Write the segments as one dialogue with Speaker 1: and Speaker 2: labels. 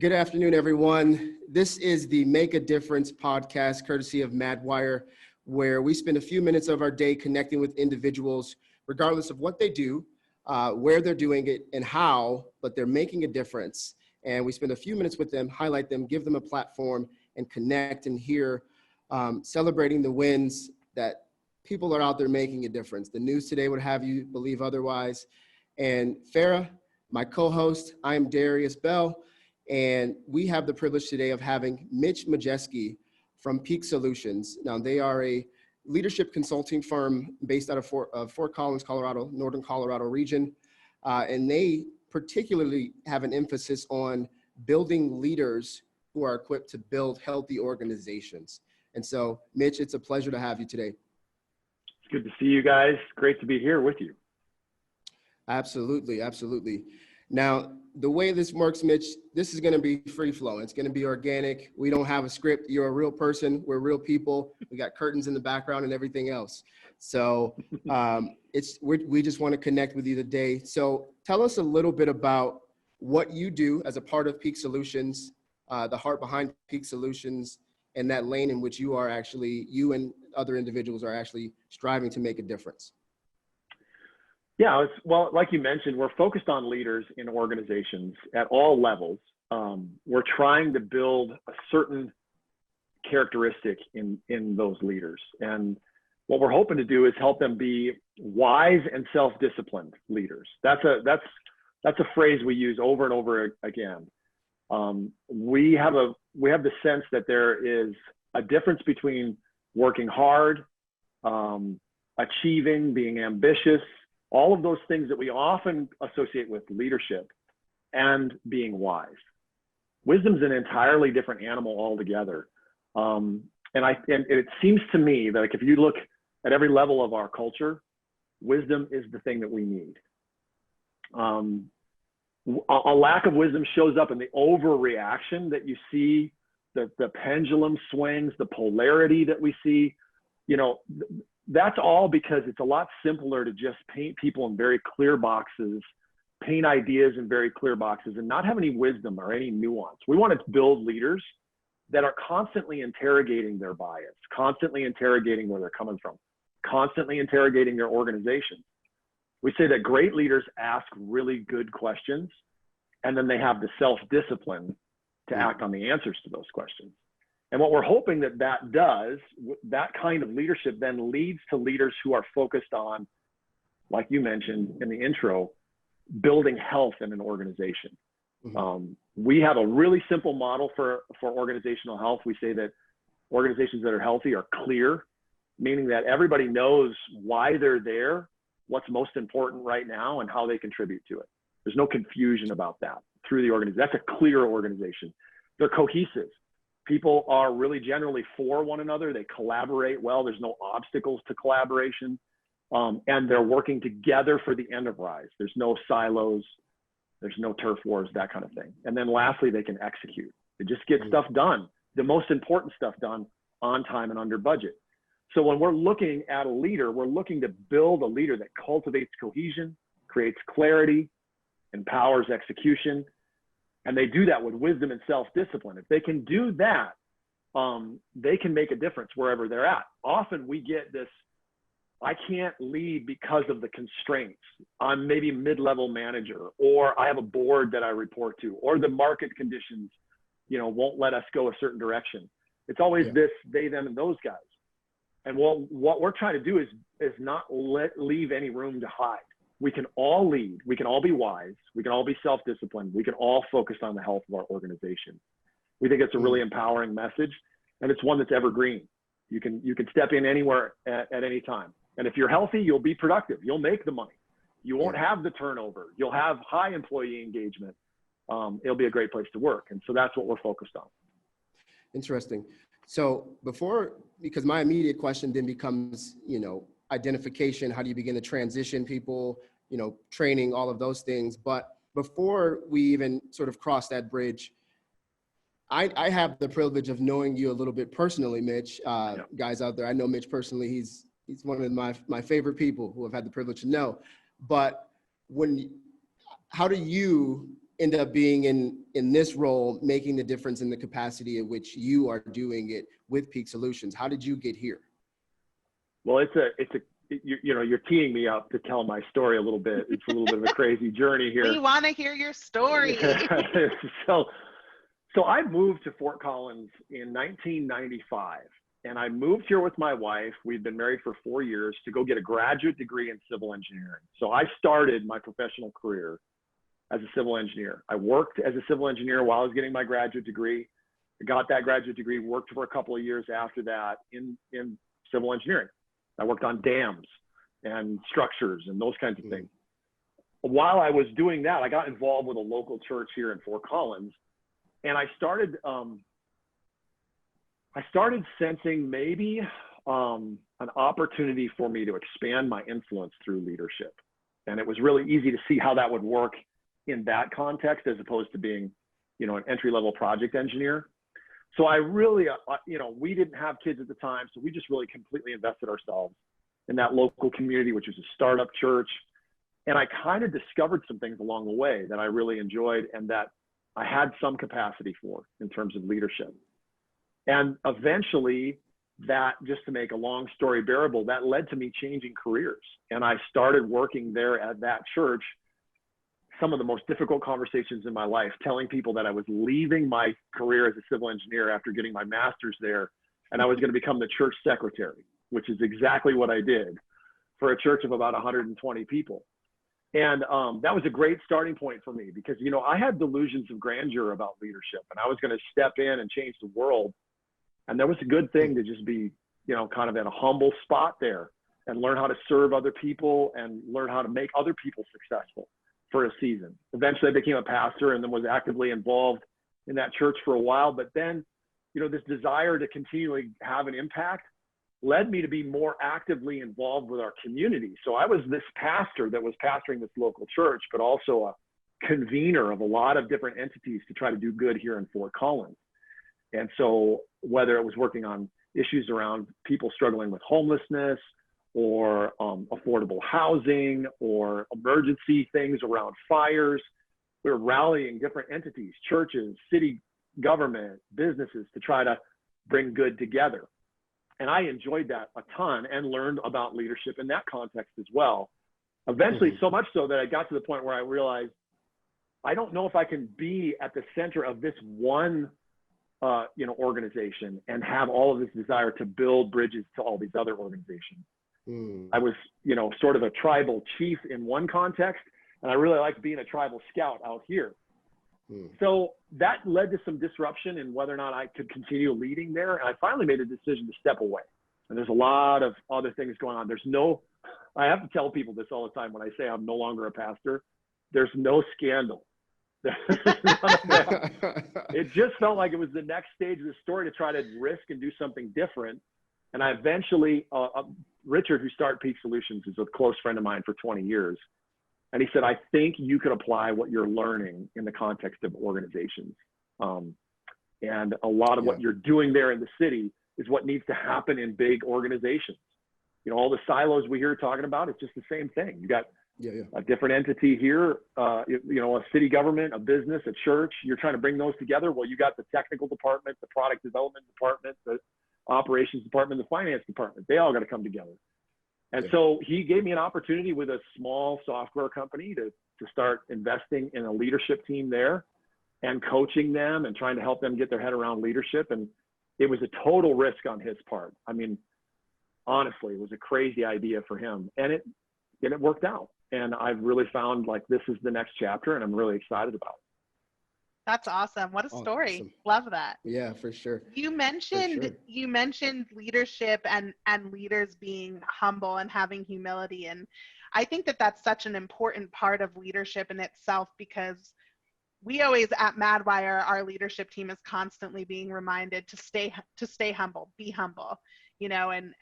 Speaker 1: Good afternoon, everyone. This is the Make a Difference podcast, courtesy of Madwire, where we spend a few minutes of our day connecting with individuals, regardless of what they do, where they're doing it, and how, but they're making a difference. And we spend a few minutes with them, highlight them, give them a platform, and connect and hear, celebrating the wins that people are out there making a difference. The news today would have you believe otherwise. And Farra, my co-host, I am Darius Bell. And we have the privilege today of having Mitch Majeski from Peak Solutions. Now, they are a leadership consulting firm based out of Fort Collins, Colorado, Northern Colorado region. And they particularly have an emphasis on building leaders who are equipped to build healthy organizations. And so, Mitch, it's a pleasure to have you today.
Speaker 2: It's good to see you guys. Great to be here with you.
Speaker 1: Absolutely, absolutely. Now, the way this works, Mitch, this is going to be free flowing. It's going to be organic. We don't have a script. You're a real person. We're real people. We got curtains in the background and everything else. So we just want to connect with you today. So tell us a little bit about what you do as a part of Peak Solutions, the heart behind Peak Solutions, and that lane in which you and other individuals are actually striving to make a difference.
Speaker 2: Yeah, well, like you mentioned, we're focused on leaders in organizations at all levels. We're trying to build a certain characteristic in those leaders. And what we're hoping to do is help them be wise and self-disciplined leaders. That's a phrase we use over and over again. We have the sense that there is a difference between working hard, achieving, being ambitious, all of those things that we often associate with leadership, and being wise. Wisdom's an entirely different animal altogether. And it seems to me that if you look at every level of our culture, wisdom is the thing that we need. A lack of wisdom shows up in the overreaction that you see, the pendulum swings, the polarity that we see. That's all because it's a lot simpler to just paint people in very clear boxes, paint ideas in very clear boxes, and not have any wisdom or any nuance. We want to build leaders that are constantly interrogating their bias, constantly interrogating where they're coming from, constantly interrogating their organization. We say that great leaders ask really good questions, and then they have the self-discipline to act on the answers to those questions. And what we're hoping that does, that kind of leadership then leads to leaders who are focused on, like you mentioned in the intro, building health in an organization. Mm-hmm. We have a really simple model for organizational health. We say that organizations that are healthy are clear, meaning that everybody knows why they're there, what's most important right now, and how they contribute to it. There's no confusion about that through the organization. That's a clear organization. They're cohesive. People are really generally for one another. They collaborate well. There's no obstacles to collaboration. And they're working together for the enterprise. There's no silos. There's no turf wars, that kind of thing. And then lastly, they can execute. They just get stuff done, the most important stuff done on time and under budget. So when we're looking at a leader, we're looking to build a leader that cultivates cohesion, creates clarity, empowers execution. And they do that with wisdom and self-discipline. If they can do that, they can make a difference wherever they're at. Often we get this, I can't lead because of the constraints. I'm maybe a mid-level manager, or I have a board that I report to, or the market conditions, won't let us go a certain direction. It's always this, they, them, and those guys. And what we're trying to do is not leave any room to hide. We can all lead, we can all be wise, we can all be self-disciplined, we can all focus on the health of our organization. We think it's a really empowering message, and it's one that's evergreen. You can step in anywhere at any time. And if you're healthy, you'll be productive, you'll make the money. You won't have the turnover, you'll have high employee engagement. It'll be a great place to work. And so that's what we're focused on.
Speaker 1: Interesting. So because my immediate question then becomes, identification, how do you begin to transition people, training, all of those things. But before we even sort of cross that bridge, I have the privilege of knowing you a little bit personally, Mitch. Guys out there, I know Mitch personally. He's one of my favorite people who I've had the privilege to know. But how do you end up being in this role, making the difference in the capacity in which you are doing it with Peak Solutions? How did you get here?
Speaker 2: Well, you're teeing me up to tell my story a little bit. It's a little bit of a crazy journey here.
Speaker 3: We want to hear your story.
Speaker 2: So I moved to Fort Collins in 1995, and I moved here with my wife. We'd been married for 4 years to go get a graduate degree in civil engineering. So I started my professional career as a civil engineer. I worked as a civil engineer while I was getting my graduate degree. I got that graduate degree, worked for a couple of years after that in civil engineering. I worked on dams and structures and those kinds of things. While I was doing that, I got involved with a local church here in Fort Collins, and I started sensing maybe an opportunity for me to expand my influence through leadership. And it was really easy to see how that would work in that context as opposed to being, an entry-level project engineer. So I really, we didn't have kids at the time, so we just really completely invested ourselves in that local community, which was a startup church. And I kind of discovered some things along the way that I really enjoyed and that I had some capacity for in terms of leadership. And eventually, that, just to make a long story bearable, that led to me changing careers. And I started working there at that church, some of the most difficult conversations in my life, telling people that I was leaving my career as a civil engineer after getting my master's there, and I was going to become the church secretary, which is exactly what I did for a church of about 120 people. And that was a great starting point for me because, I had delusions of grandeur about leadership, and I was going to step in and change the world. And that was a good thing to just be, kind of in a humble spot there and learn how to serve other people and learn how to make other people successful for a season. Eventually I became a pastor and then was actively involved in that church for a while. But then, this desire to continually have an impact led me to be more actively involved with our community. So I was this pastor that was pastoring this local church, but also a convener of a lot of different entities to try to do good here in Fort Collins. And so whether it was working on issues around people struggling with homelessness or affordable housing or emergency things around fires, we were rallying different entities, churches, city government, businesses to try to bring good together. And I enjoyed that a ton and learned about leadership in that context as well. Eventually, so much so that I got to the point where I realized, I don't know if I can be at the center of this one organization and have all of this desire to build bridges to all these other organizations. I was, sort of a tribal chief in one context, and I really liked being a tribal scout out here. So that led to some disruption in whether or not I could continue leading there. And I finally made a decision to step away. And there's a lot of other things going on. I have to tell people this all the time when I say I'm no longer a pastor, there's no scandal. It just felt like it was the next stage of the story to try to risk and do something different. And I eventually, Richard, who started Peak Solutions, is a close friend of mine for 20 years. And he said, I think you could apply what you're learning in the context of organizations. And a lot of what you're doing there in the city is what needs to happen in big organizations. All the silos we hear talking about, it's just the same thing. You got a different entity here, a city government, a business, a church. You're trying to bring those together. Well, you got the technical department, the product development department, the operations department, the finance department. They all got to come together. And so he gave me an opportunity with a small software company to start investing in a leadership team there and coaching them and trying to help them get their head around leadership. And it was a total risk on his part. I mean, honestly, it was a crazy idea for him, and it worked out. And I've really found like this is the next chapter, and I'm really excited about it.
Speaker 3: That's awesome. What a story.
Speaker 1: Awesome.
Speaker 3: Love that.
Speaker 1: Yeah, for sure.
Speaker 3: You mentioned leadership and leaders being humble and having humility. And I think that that's such an important part of leadership in itself, because we always at Madwire, our leadership team is constantly being reminded to stay humble, be humble, and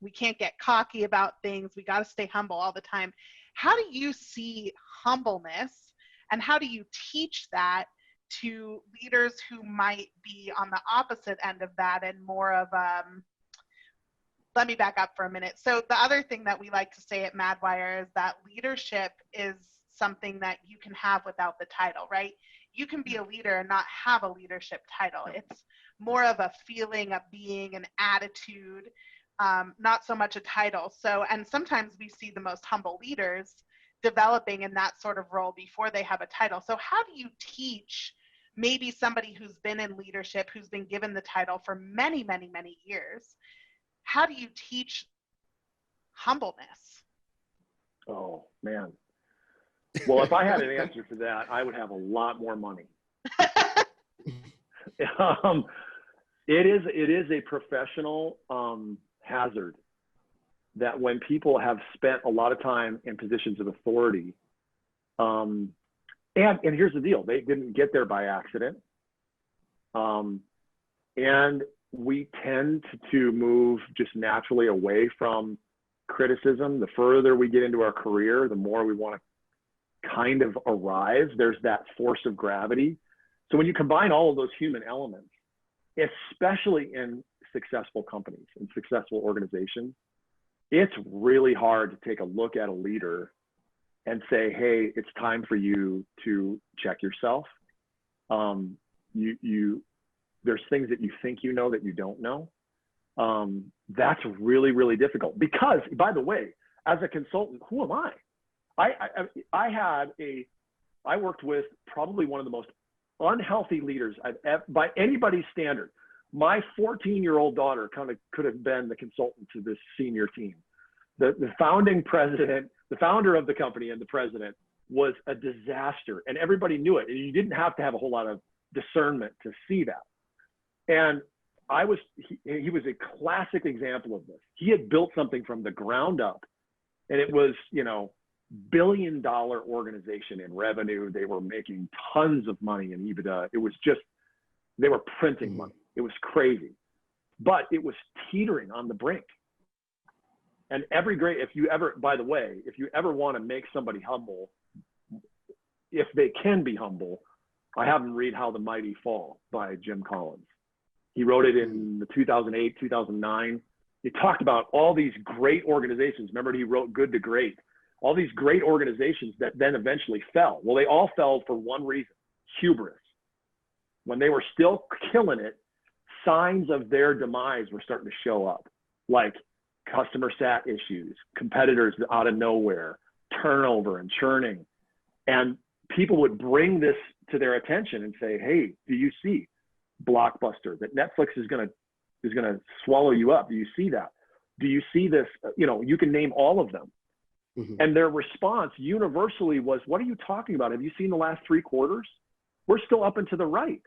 Speaker 3: we can't get cocky about things. We got to stay humble all the time. How do you see humbleness? And how do you teach that to leaders who might be on the opposite end of that and more of, let me back up for a minute. So the other thing that we like to say at Madwire is that leadership is something that you can have without the title, right? You can be a leader and not have a leadership title. It's more of a feeling, a being, an attitude, not so much a title. So, and sometimes we see the most humble leaders developing in that sort of role before they have a title. So how do you teach maybe somebody who's been in leadership, who's been given the title for many, many, many years? How do you teach humbleness?
Speaker 2: Oh, man. Well, if I had an answer to that, I would have a lot more money. It is a professional hazard that when people have spent a lot of time in positions of authority, and here's the deal, they didn't get there by accident. And we tend to move just naturally away from criticism. The further we get into our career, the more we want to kind of arrive. There's that force of gravity. So when you combine all of those human elements, especially in successful companies and successful organizations, it's really hard to take a look at a leader and say, hey, it's time for you to check yourself. There's things that you think you know that you don't know. That's really, really difficult because, by the way, as a consultant, who am I? I worked with probably one of the most unhealthy leaders I've ever, by anybody's standard. My 14-year-old daughter kind of could have been the consultant to this senior team. The founding president, the founder of the company and the president was a disaster, and everybody knew it. And you didn't have to have a whole lot of discernment to see that. And he was a classic example of this. He had built something from the ground up, and it was, billion-dollar organization in revenue. They were making tons of money in EBITDA. It was just, they were printing money. It was crazy, but it was teetering on the brink. And if you ever want to make somebody humble, if they can be humble, I have them read How the Mighty Fall by Jim Collins. He wrote it in 2008, 2009. He talked about all these great organizations. Remember, he wrote Good to Great. All these great organizations that then eventually fell. Well, they all fell for one reason: hubris. When they were still killing it, signs of their demise were starting to show up, like customer sat issues, competitors out of nowhere, turnover and churning. And people would bring this to their attention and say, hey, do you see Blockbuster, that Netflix is gonna swallow you up? Do you see that? Do you see this? You can name all of them. Mm-hmm. And their response universally was, what are you talking about? Have you seen the last 3 quarters? We're still up and to the right.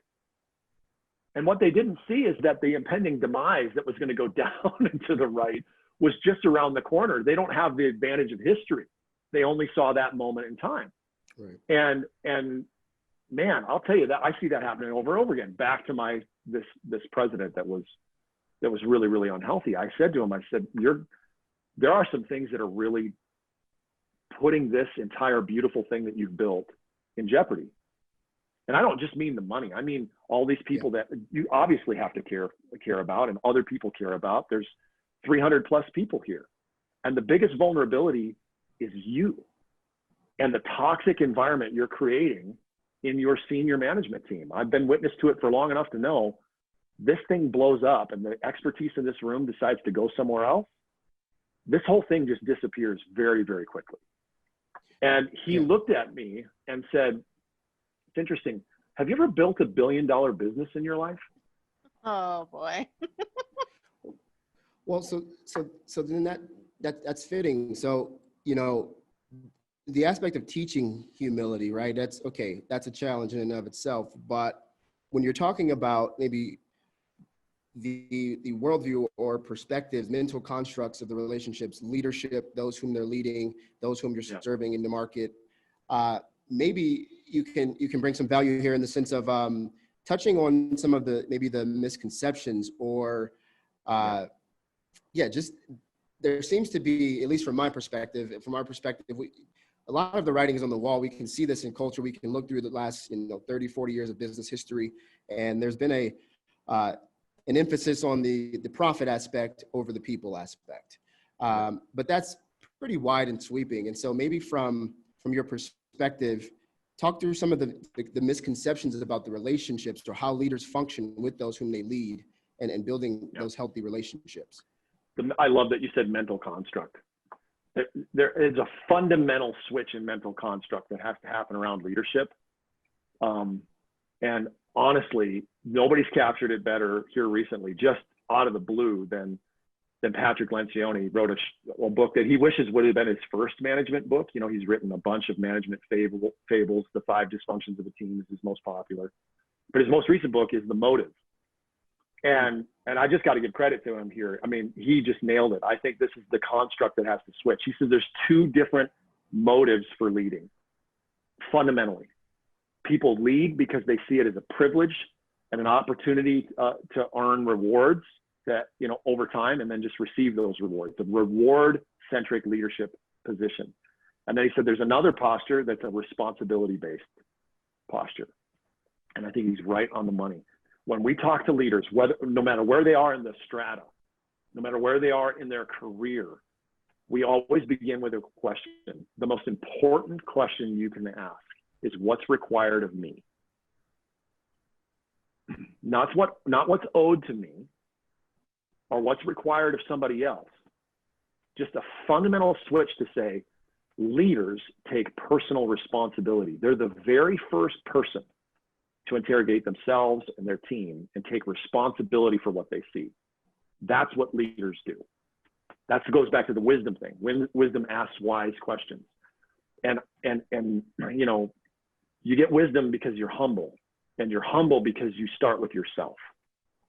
Speaker 2: And what they didn't see is that the impending demise that was going to go down and to the right was just around the corner. They don't have the advantage of history. They only saw that moment in time. Right. And man, I'll tell you that I see that happening over and over again. Back to this president that was really, really unhealthy. I said to him, there are some things that are really putting this entire beautiful thing that you've built in jeopardy. And I don't just mean the money. I mean all these people that you obviously have to care about, and other people care about. There's 300 plus people here. And the biggest vulnerability is you and the toxic environment you're creating in your senior management team. I've been witness to it for long enough to know this thing blows up and the expertise in this room decides to go somewhere else. This whole thing just disappears very, very quickly. And he looked at me and said, it's interesting. Have you ever built $1 billion business in your life?
Speaker 3: Oh boy.
Speaker 1: Well, so then that's fitting. So, the aspect of teaching humility, right? That's okay. That's a challenge in and of itself. But when you're talking about maybe the worldview or perspectives, mental constructs of the relationships, leadership, those whom they're leading, those whom you're serving in the market, maybe you can bring some value here in the sense of touching on some of the misconceptions or just there seems to be, at least from our perspective, a lot of the writing is on the wall. We can see this in culture. We can look through the last 30, 40 years of business history, and there's been an emphasis on the profit aspect over the people aspect. But that's pretty wide and sweeping. And so maybe from your perspective, perspective, talk through some of the misconceptions about the relationships or how leaders function with those whom they lead and building those healthy relationships.
Speaker 2: I love that you said mental construct. There is a fundamental switch in mental construct that has to happen around leadership. And honestly, nobody's captured it better here recently, just out of the blue, than Patrick Lencioni. Wrote a book that he wishes would have been his first management book. You know, he's written a bunch of management fables. The 5 Dysfunctions of a Team is his most popular. But his most recent book is The Motive. And I just got to give credit to him here. I mean, he just nailed it. I think this is the construct that has to switch. He says there's 2 different motives for leading, fundamentally. People lead because they see it as a privilege and an opportunity to earn rewards that, you know, over time, and then just receive those rewards, the reward-centric leadership position. And then he said there's another posture that's a responsibility-based posture. And I think he's right on the money. When we talk to leaders, no matter where they are in the strata, no matter where they are in their career, we always begin with a question. The most important question you can ask is, what's required of me? Not what's owed to me or what's required of somebody else. Just a fundamental switch to say, leaders take personal responsibility. They're the very first person to interrogate themselves and their team and take responsibility for what they see. That's what leaders do. That goes back to the wisdom thing. Wisdom asks wise questions. And you know, you get wisdom because you're humble, and you're humble because you start with yourself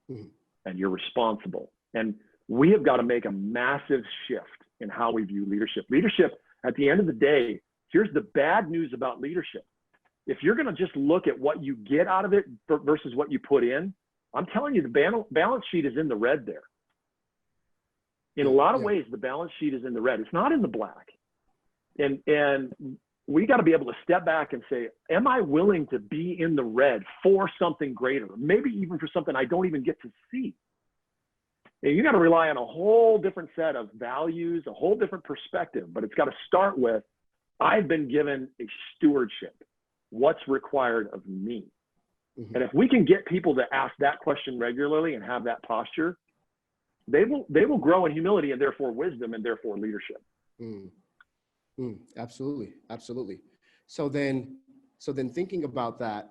Speaker 2: and you're responsible. And we have got to make a massive shift in how we view leadership. Leadership, at the end of the day, here's the bad news about leadership. If you're going to just look at what you get out of it versus what you put in, I'm telling you, the balance sheet is in the red there. In a lot of ways, the balance sheet is in the red. It's not in the black. And we got to be able to step back and say, am I willing to be in the red for something greater? Maybe even for something I don't even get to see. And you got to rely on a whole different set of values, a whole different perspective, but it's got to start with, I've been given a stewardship. What's required of me? And if we can get people to ask that question regularly and have that posture, they will grow in humility and therefore wisdom and therefore leadership.
Speaker 1: Absolutely. So then thinking about that,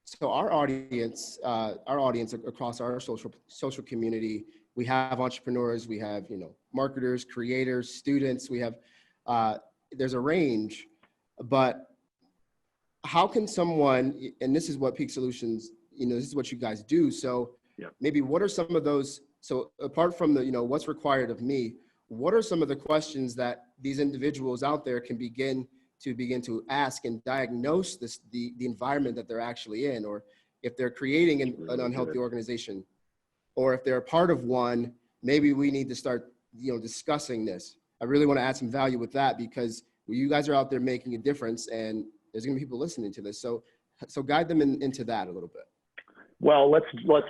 Speaker 1: so our audience across our social community, we have entrepreneurs, we have, you know, marketers, creators, students, we have, there's a range, but how can someone, and this is what Peak Solutions, you know, this is what you guys do. So maybe what are some of those, so apart from the, you know, what's required of me, what are some of the questions that these individuals out there can begin to ask and diagnose the environment that they're actually in, or if they're creating an unhealthy organization, or if they're a part of one, maybe we need to start, you know, discussing this. I really want to add some value with that, because you guys are out there making a difference, and there's going to be people listening to this. So guide them into that a little bit.
Speaker 2: Well, let's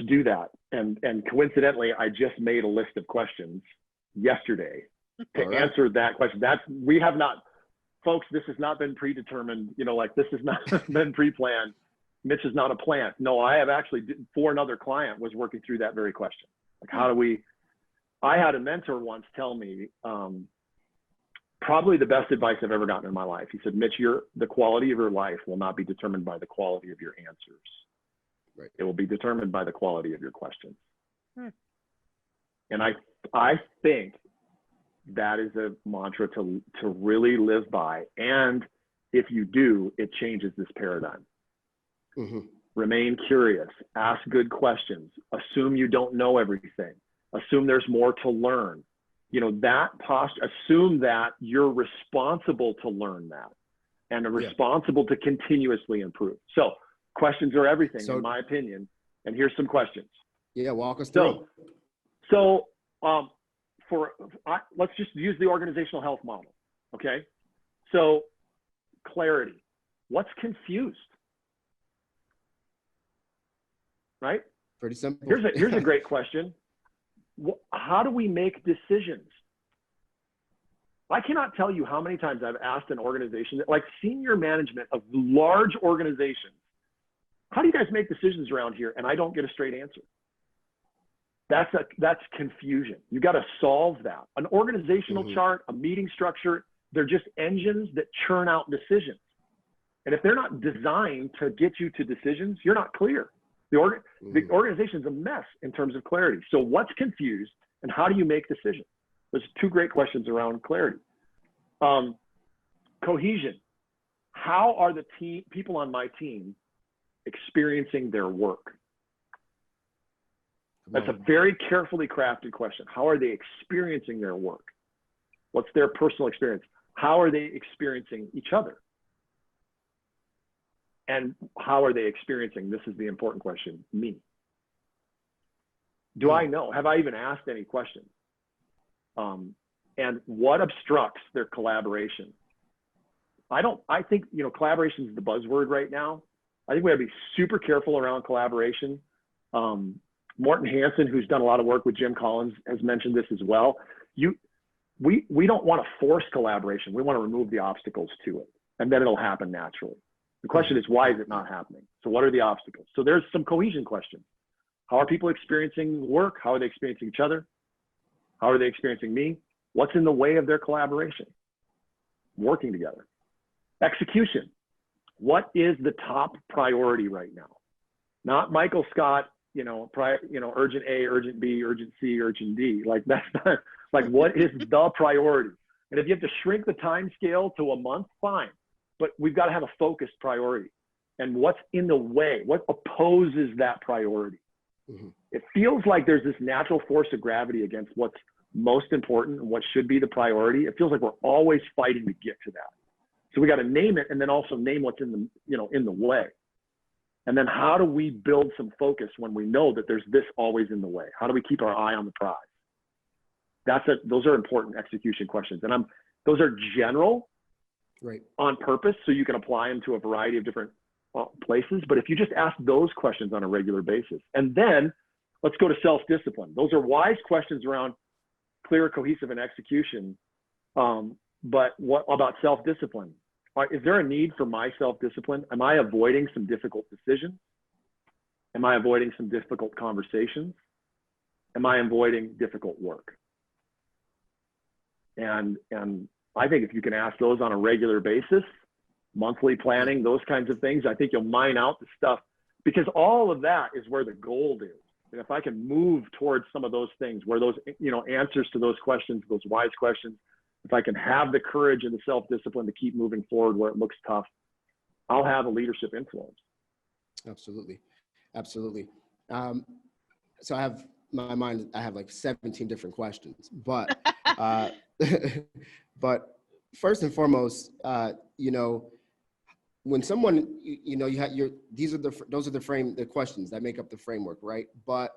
Speaker 2: do that. And coincidentally, I just made a list of questions yesterday to answer that question. We have not, folks, this has not been predetermined, you know, like this has not been pre-planned. Mitch is not a plant. No, I have actually, for another client, was working through that very question. Like, how do we, I had a mentor once tell me, probably the best advice I've ever gotten in my life. He said, Mitch, the quality of your life will not be determined by the quality of your answers.
Speaker 1: Right.
Speaker 2: It will be determined by the quality of your questions. And I think that is a mantra to really live by. And if you do, it changes this paradigm. Remain curious, ask good questions, assume you don't know everything, assume there's more to learn. You know, that posture, assume that you're responsible to learn that and are responsible to continuously improve. So questions are everything, in my opinion. And here's some questions.
Speaker 1: Yeah, walk us through.
Speaker 2: So let's just use the organizational health model, okay? So clarity. What's confused? Right?
Speaker 1: Pretty simple.
Speaker 2: Here's a great question. How do we make decisions? I cannot tell you how many times I've asked an organization, like senior management of large organizations, how do you guys make decisions around here? And I don't get a straight answer. That's confusion. You got to solve that. An organizational chart, a meeting structure, they're just engines that churn out decisions. And if they're not designed to get you to decisions, you're not clear. The organization's a mess in terms of clarity. So what's confused and how do you make decisions? There's two great questions around clarity. Cohesion. How are the people on my team experiencing their work? That's a very carefully crafted question. How are they experiencing their work? What's their personal experience? How are they experiencing each other? And how are they experiencing, this is the important question, me? Do I know? Have I even asked any questions? And what obstructs their collaboration? I think, collaboration is the buzzword right now. I think we have to be super careful around collaboration. Morton Hansen, who's done a lot of work with Jim Collins, has mentioned this as well. We don't want to force collaboration. We want to remove the obstacles to it, and then it'll happen naturally. The question is, why is it not happening? So what are the obstacles? So there's some cohesion questions. How are people experiencing work? How are they experiencing each other? How are they experiencing me? What's in the way of their collaboration? Working together. Execution. What is the top priority right now? Not Michael Scott, urgent A, urgent B, urgent C, urgent D. Like that's not, like what is the priority? And if you have to shrink the time scale to a month, fine. But we've got to have a focused priority. And what's in the way? What opposes that priority? It feels like there's this natural force of gravity against what's most important and what should be the priority. It feels like we're always fighting to get to that. So we got to name it and then also name what's in the way. And then how do we build some focus when we know that there's this always in the way? How do we keep our eye on the prize? Those are important execution questions. And those are general, right, on purpose, so you can apply them to a variety of different places. But if you just ask those questions on a regular basis, and then let's go to self-discipline. Those are wise questions around clear, cohesive, and execution. But what about self-discipline? Is there a need for my self-discipline? Am I avoiding some difficult decisions? Am I avoiding some difficult conversations? Am I avoiding difficult work? And I think if you can ask those on a regular basis, monthly planning, those kinds of things, I think you'll mine out the stuff, because all of that is where the gold is. And if I can move towards some of those things where those, answers to those questions, those wise questions, if I can have the courage and the self-discipline to keep moving forward where it looks tough, I'll have a leadership influence.
Speaker 1: Absolutely. Absolutely. So I have like 17 different questions, but, but first and foremost, when someone, you have those are the questions that make up the framework, right? But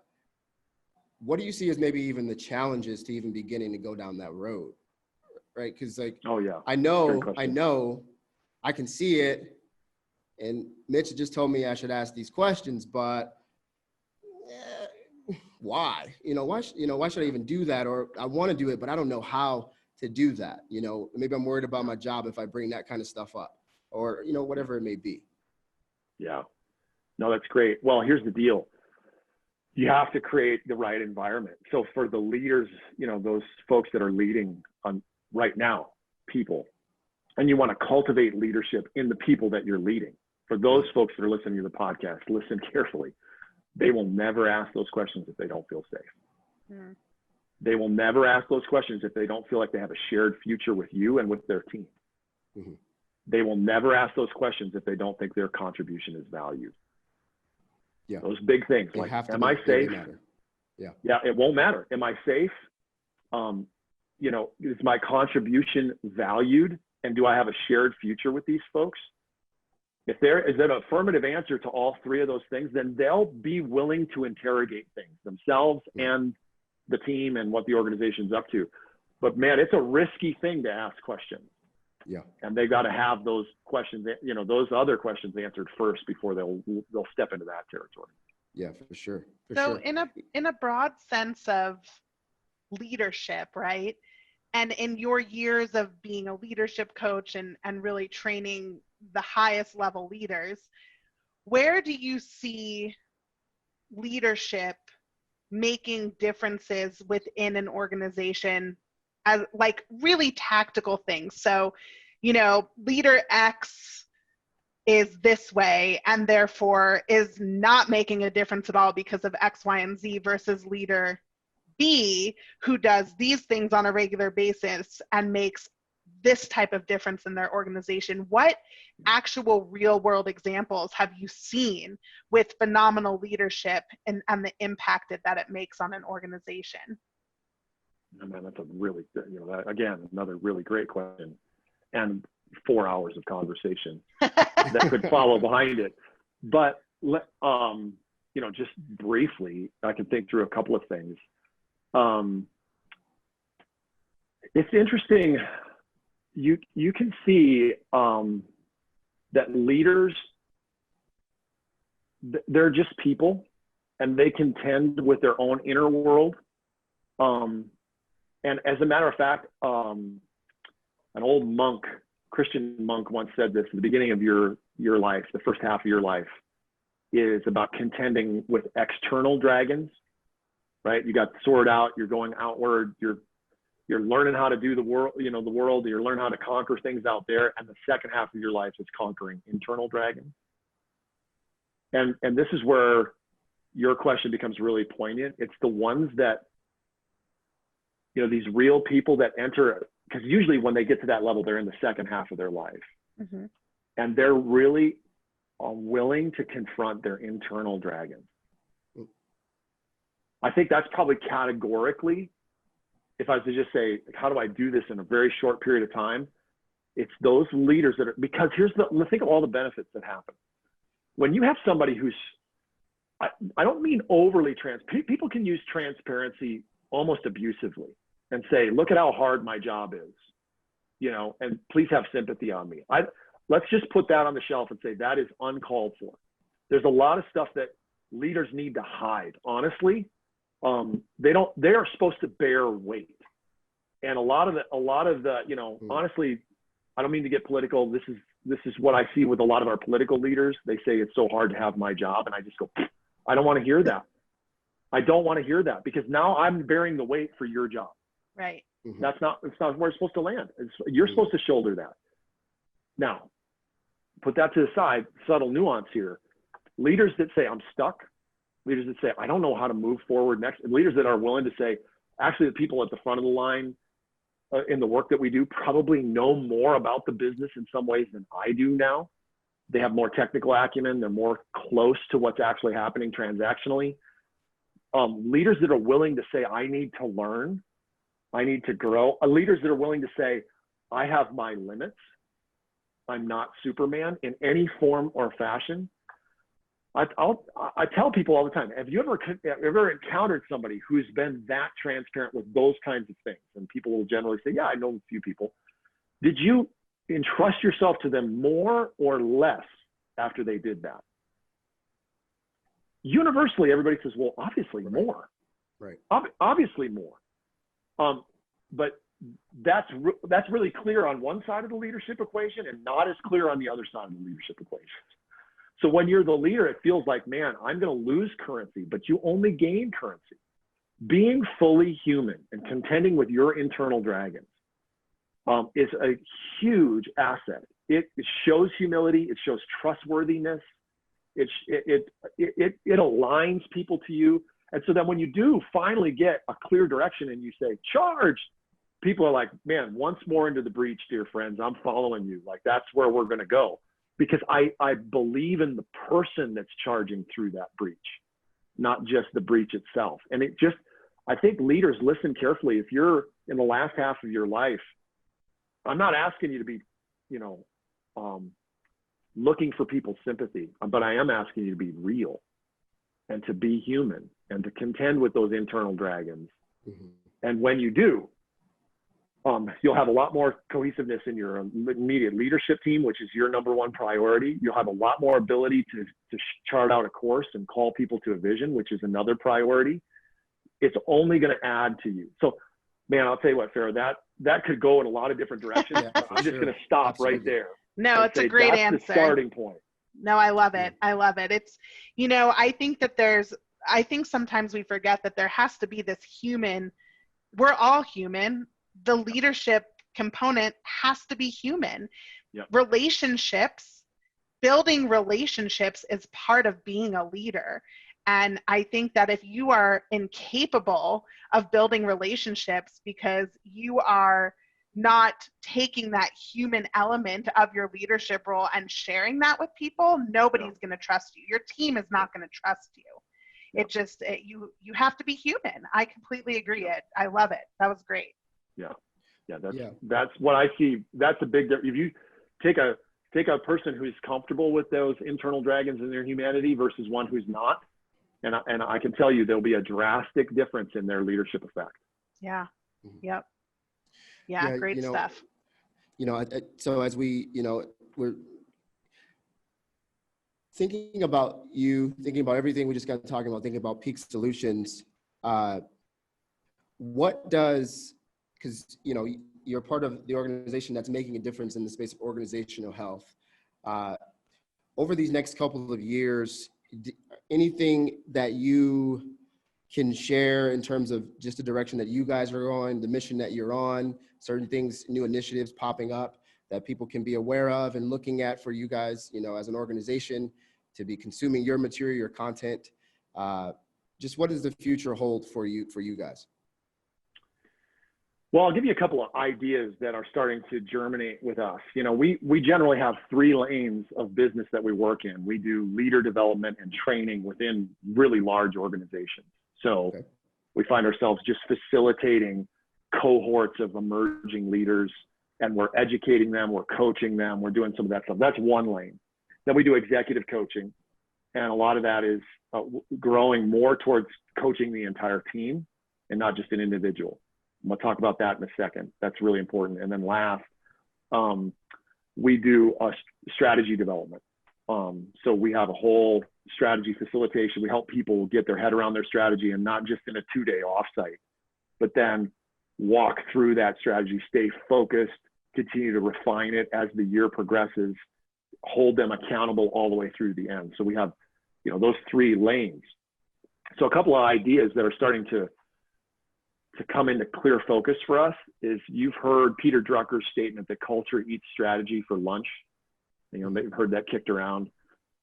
Speaker 1: what do you see as maybe even the challenges to even beginning to go down that road? Right? Because I know I can see it, and Mitch just told me I should ask these questions, but why? Why should I even do that? Or I want to do it, but I don't know how to do that. Maybe I'm worried about my job if I bring that kind of stuff up, or whatever it may be.
Speaker 2: Yeah, no, that's great. Well, here's the deal. You have to create the right environment. So for the leaders, those folks that are leading on right now, people, and you want to cultivate leadership in the people that you're leading. For those folks that are listening to the podcast, listen carefully. They will never ask those questions if they don't feel safe. They will never ask those questions if they don't feel like they have a shared future with you and with their team. They will never ask those questions if they don't think their contribution is valued. Yeah. Those big things like, am I safe? Yeah, it won't matter. Am I safe? Is my contribution valued? And do I have a shared future with these folks? If there is an affirmative answer to all three of those things, then they'll be willing to interrogate things themselves and the team and what the organization's up to. But man, it's a risky thing to ask questions. Yeah. And they've got to have those questions, those other questions answered first before they'll step into that territory.
Speaker 1: Yeah, for sure.
Speaker 3: In a broad sense of leadership, right? And in your years of being a leadership coach and really training the highest level leaders, where do you see leadership making differences within an organization as like really tactical things? So, you know, leader X is this way and therefore is not making a difference at all because of X, Y, and Z versus leader B, who does these things on a regular basis and makes this type of difference in their organization. What actual real world examples have you seen with phenomenal leadership and the impact that it makes on an organization?
Speaker 2: Oh, man, that's a really, again, another really great question, and 4 hours of conversation that could follow behind it. But, just briefly, I can think through a couple of things. It's interesting. You can see that leaders, they're just people, and they contend with their own inner world. And as a matter of fact, an old monk, Christian monk, once said this: at the beginning of your life, the first half of your life is about contending with external dragons. Right? You got the sword out, you're going outward, you're learning how to do the world, you're learning how to conquer things out there. And the second half of your life is conquering internal dragons. And this is where your question becomes really poignant. It's the ones that, these real people that enter, because usually when they get to that level, they're in the second half of their life. Mm-hmm. And they're really willing to confront their internal dragons. I think that's probably categorically, if I was to just say, how do I do this in a very short period of time? It's those leaders that are, because think of all the benefits that happen. When you have somebody who's, I don't mean overly transparent. People can use transparency almost abusively and say, look at how hard my job is, and please have sympathy on me. Let's just put that on the shelf and say that is uncalled for. There's a lot of stuff that leaders need to hide, honestly. They are supposed to bear weight. And a lot of the, honestly, I don't mean to get political. This is what I see with a lot of our political leaders. They say it's so hard to have my job. And I just go, I don't want to hear that. I don't want to hear that, because now I'm bearing the weight for your job.
Speaker 3: Right.
Speaker 2: Mm-hmm. It's not where it's supposed to land. You're supposed to shoulder that. Now, put that to the side, subtle nuance here. Leaders that say I'm stuck, leaders that say, I don't know how to move forward next, and leaders that are willing to say, actually, the people at the front of the line in the work that we do probably know more about the business in some ways than I do now. They have more technical acumen. They're more close to what's actually happening transactionally. Leaders that are willing to say, I need to learn, I need to grow. Leaders that are willing to say, I have my limits. I'm not Superman in any form or fashion. I tell people all the time, have you ever encountered somebody who's been that transparent with those kinds of things? And people will generally say, yeah, I know a few people. Did you entrust yourself to them more or less after they did that? Universally, everybody says, well, obviously more.
Speaker 1: Right.
Speaker 2: Obviously more. But that's really clear on one side of the leadership equation and not as clear on the other side of the leadership equation. So when you're the leader, it feels like, man, I'm going to lose currency, but you only gain currency. Being fully human and contending with your internal dragons is a huge asset. It shows humility. It shows trustworthiness. It aligns people to you. And so then when you do finally get a clear direction and you say, charge, people are like, man, once more into the breach, dear friends, I'm following you. Like, that's where we're going to go. Because I believe in the person that's charging through that breach, not just the breach itself. And I think leaders, listen carefully. If you're in the last half of your life, I'm not asking you to be, looking for people's sympathy, but I am asking you to be real and to be human and to contend with those internal dragons. Mm-hmm. And when you do, you'll have a lot more cohesiveness in your immediate leadership team, which is your number one priority. You'll have a lot more ability to chart out a course and call people to a vision, which is another priority. It's only going to add to you. So, man, I'll tell you what, Farra, that could go in a lot of different directions.
Speaker 1: Yeah,
Speaker 2: I'm just going to stop right there.
Speaker 3: No, it's a great answer.
Speaker 2: That's the starting point.
Speaker 3: No, I love it. I love it. It's, I think that I think sometimes we forget that there has to be this human, we're all human. The leadership component has to be human.
Speaker 2: Yep.
Speaker 3: Building relationships is part of being a leader. And I think that if you are incapable of building relationships because you are not taking that human element of your leadership role and sharing that with people, nobody's going to trust you. Your team is not going to trust you. It just, you have to be human. I completely agree. I love it. That was great.
Speaker 2: Yeah, that's what I see. That's a big, if you take a person who's comfortable with those internal dragons in their humanity versus one who's not, and I can tell you there'll be a drastic difference in their leadership effect.
Speaker 3: Yeah. Yep. Yeah, great stuff.
Speaker 1: So as we're thinking about everything we just got talking about, thinking about Peak Solutions, because you're part of the organization that's making a difference in the space of organizational health. Over these next couple of years, anything that you can share in terms of just the direction that you guys are going, the mission that you're on, certain things, new initiatives popping up that people can be aware of and looking at for you guys, as an organization to be consuming your material, your content. Just what does the future hold for you guys?
Speaker 2: Well, I'll give you a couple of ideas that are starting to germinate with us. We generally have 3 lanes of business that we work in. We do leader development and training within really large organizations. So we find ourselves just facilitating cohorts of emerging leaders, and we're educating them, we're coaching them, we're doing some of that stuff. That's one lane. Then we do executive coaching, and a lot of that is growing more towards coaching the entire team and not just an individual. I'm going to talk about that in a second. That's really important. And then last, we do strategy development. So we have a whole strategy facilitation. We help people get their head around their strategy, and not just in a 2-day offsite, but then walk through that strategy, stay focused, continue to refine it as the year progresses, hold them accountable all the way through the end. So we have, those 3 lanes. So a couple of ideas that are starting to come into clear focus for us is, you've heard Peter Drucker's statement that culture eats strategy for lunch. They've heard that kicked around.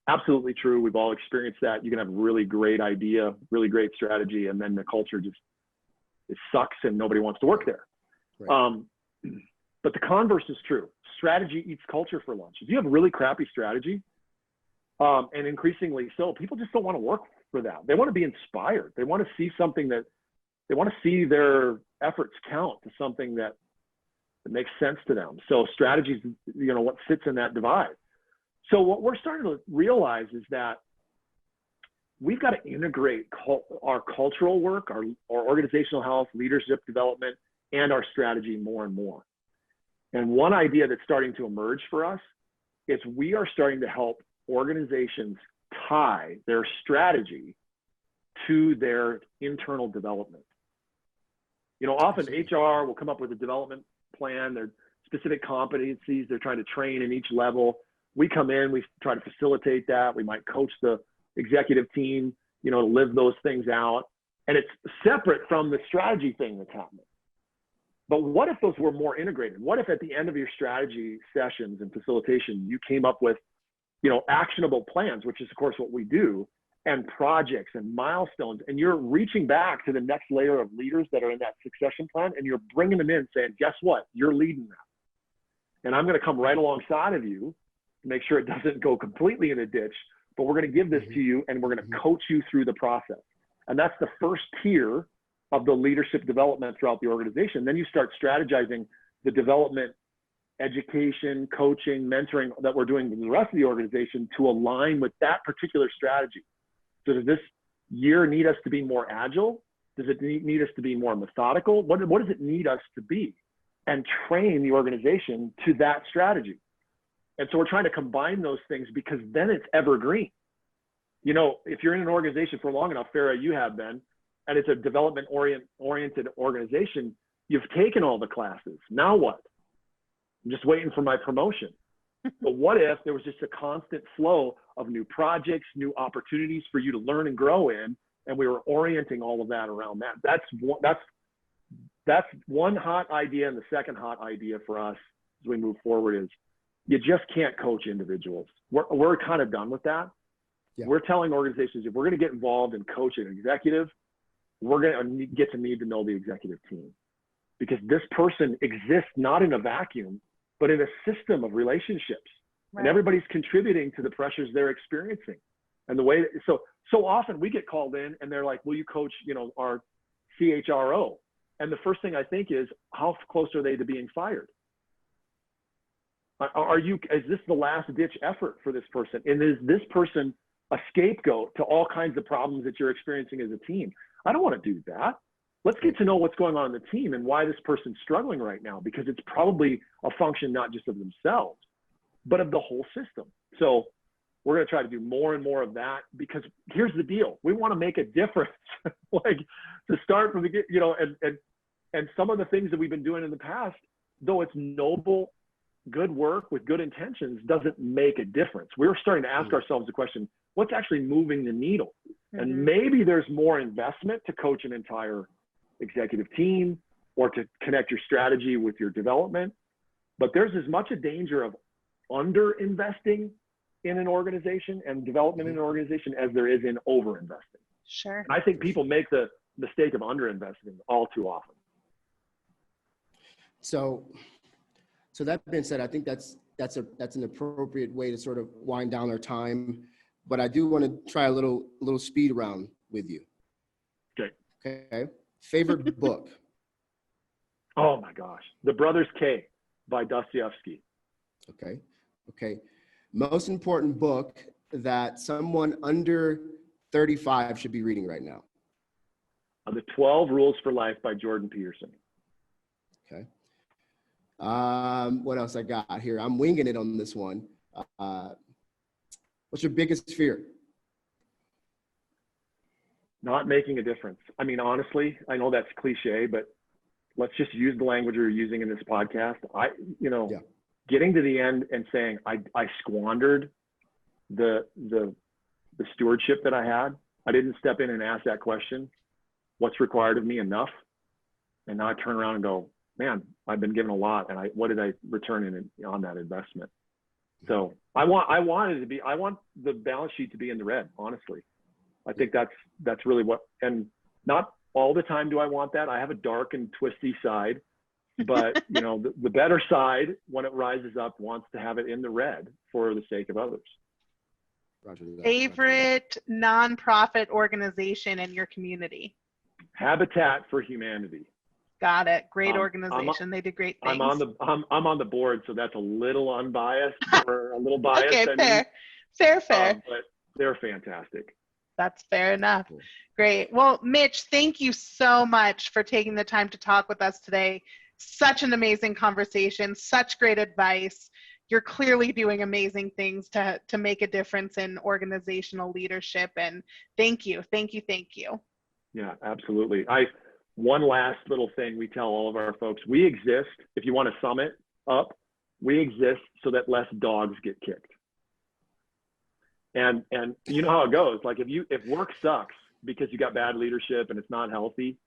Speaker 2: Absolutely true. We've all experienced that. You can have a really great idea, really great strategy, and then the culture it sucks and nobody wants to work there. Right. But the converse is true. Strategy eats culture for lunch. If you have a really crappy strategy, and increasingly so, people just don't want to work for that. They want to be inspired. They want to see something they want to see their efforts count to something that makes sense to them. So strategy is, what sits in that divide. So what we're starting to realize is that we've got to integrate our cultural work, our organizational health, leadership development, and our strategy more and more. And one idea that's starting to emerge for us is we are starting to help organizations tie their strategy to their internal development. Often HR will come up with a development plan, their specific competencies they're trying to train in each level. We come in, we try to facilitate that. We might coach the executive team, to live those things out. And it's separate from the strategy thing that's happening. But what if those were more integrated? What if at the end of your strategy sessions and facilitation, you came up with, actionable plans, which is of course what we do, and projects and milestones, and you're reaching back to the next layer of leaders that are in that succession plan, and you're bringing them in saying, guess what? You're leading that. And I'm going to come right alongside of you to make sure it doesn't go completely in a ditch, but we're going to give this to you, and we're going to coach you through the process. And that's the first tier of the leadership development throughout the organization. Then you start strategizing the development, education, coaching, mentoring that we're doing with the rest of the organization to align with that particular strategy. So does this year need us to be more agile? Does it need us to be more methodical? What does it need us to be? And train the organization to that strategy. And so we're trying to combine those things, because then it's evergreen. If you're in an organization for long enough, Farra, you have been, and it's a development oriented organization, you've taken all the classes. Now what? I'm just waiting for my promotion. But what if there was just a constant flow of new projects, new opportunities for you to learn and grow in, and we were orienting all of that around that? That's one hot idea. And the second hot idea for us as we move forward is you just can't coach individuals. We're kind of done with that. Yeah. We're telling organizations, if we're going to get involved and coach an executive, we're going to get to need to know the executive team, because this person exists not in a vacuum, but in a system of relationships. Right. And everybody's contributing to the pressures they're experiencing. And the way, so often we get called in and they're like, will you coach, our CHRO? And the first thing I think is, how close are they to being fired? Is this the last ditch effort for this person? And is this person a scapegoat to all kinds of problems that you're experiencing as a team? I don't want to do that. Let's get to know what's going on in the team and why this person's struggling right now, because it's probably a function not just of themselves, but of the whole system. So we're going to try to do more and more of that, because here's the deal. We want to make a difference. Like, to start from the, and some of the things that we've been doing in the past, though it's noble, good work with good intentions, doesn't make a difference. We're starting to ask ourselves the question, what's actually moving the needle? And maybe there's more investment to coach an entire executive team or to connect your strategy with your development. But there's as much a danger of under investing in an organization and development in an organization as there is in over investing.
Speaker 3: Sure.
Speaker 2: And I think people make the mistake of under investing all too often.
Speaker 1: So that being said, I think that's an appropriate way to sort of wind down our time. But I do want to try a little speed round with you. Okay. Favorite book?
Speaker 2: Oh my gosh, The Brothers K by Dostoevsky.
Speaker 1: Okay. Most important book that someone under 35 should be reading right now?
Speaker 2: The 12 Rules for Life by Jordan Peterson.
Speaker 1: Okay. What else I got here? I'm winging it on this one. What's your biggest fear?
Speaker 2: Not making a difference. I mean, honestly, I know that's cliche, but let's just use the language we're using in this podcast. Getting to the end and saying, I squandered the stewardship that I had. I didn't step in and ask that question, what's required of me enough? And now I turn around and go, man, I've been given a lot, and what did I return on that investment? So I want the balance sheet to be in the red, honestly. I think that's really what, and not all the time do I want that. I have a dark and twisty side, but the better side, when it rises up, wants to have it in the red for the sake of others.
Speaker 1: Roger that.
Speaker 3: Favorite nonprofit organization in your community?
Speaker 2: Habitat for Humanity.
Speaker 3: Got it. Great organization. They do great things.
Speaker 2: I'm on the board, so that's a little unbiased or a little biased.
Speaker 3: Okay, fair.
Speaker 2: But they're fantastic.
Speaker 3: That's fair enough. Cool. Great. Well, Mitch, thank you so much for taking the time to talk with us today. Such an amazing conversation, such great advice. You're clearly doing amazing things to make a difference in organizational leadership. And thank you.
Speaker 2: Yeah, absolutely. One last little thing we tell all of our folks, we exist, if you want to sum it up, we exist so that less dogs get kicked. And you know how it goes. Like if work sucks because you got bad leadership and it's not healthy,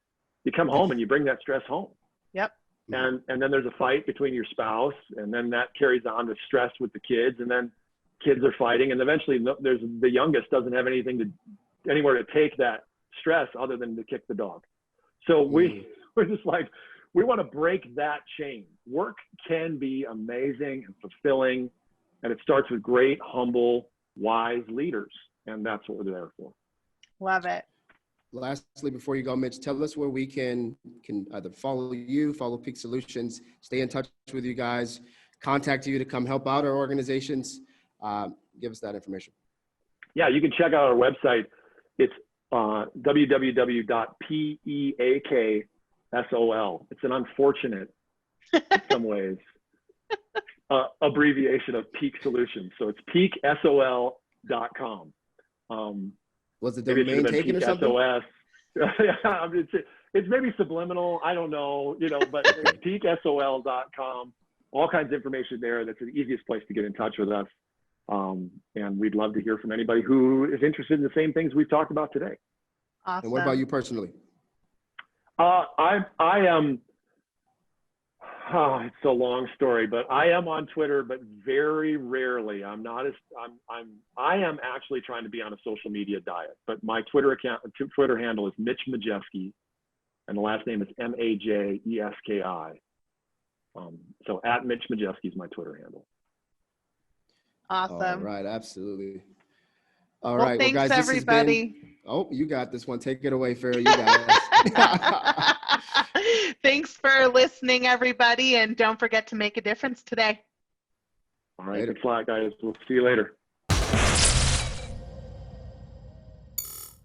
Speaker 2: you come home and you bring that stress home.
Speaker 3: Yep.
Speaker 2: And then there's a fight between your spouse, and then that carries on to stress with the kids, and then kids are fighting, and eventually there's the youngest doesn't have anywhere to take that stress other than to kick the dog. So we're just like, we want to break that chain. Work can be amazing and fulfilling, and it starts with great, humble, wise leaders, and that's what we're there for.
Speaker 3: Love it.
Speaker 1: Lastly, before you go, Mitch, tell us where we can either follow you, follow Peak Solutions, stay in touch with you guys, contact you to come help out our organizations. Give us that information.
Speaker 2: Yeah, you can check out our website. It's www.peaksol. It's an unfortunate, in some ways, abbreviation of Peak Solutions. So it's peaksol.com.
Speaker 1: Was the domain taken or something?
Speaker 2: SOS. I mean, it's maybe subliminal. I don't know, but it's peaksol.com. All kinds of information there. That's the easiest place to get in touch with us. And we'd love to hear from anybody who is interested in the same things we've talked about today.
Speaker 3: Awesome.
Speaker 1: And what about you personally?
Speaker 2: I am, it's a long story, but I am on Twitter, but very rarely. I am actually trying to be on a social media diet, but my Twitter handle is Mitch Majeski, and the last name is Majeski. So at Mitch Majeski is my Twitter handle.
Speaker 3: Awesome.
Speaker 1: All right, absolutely. All
Speaker 3: well,
Speaker 1: right,
Speaker 3: thanks,
Speaker 1: well, guys,
Speaker 3: everybody.
Speaker 1: Oh, you got this one. Take it away, Farra. You got it.
Speaker 3: Thanks for listening, everybody, and don't forget to make a difference today.
Speaker 2: All right, good luck, guys. We'll see you later.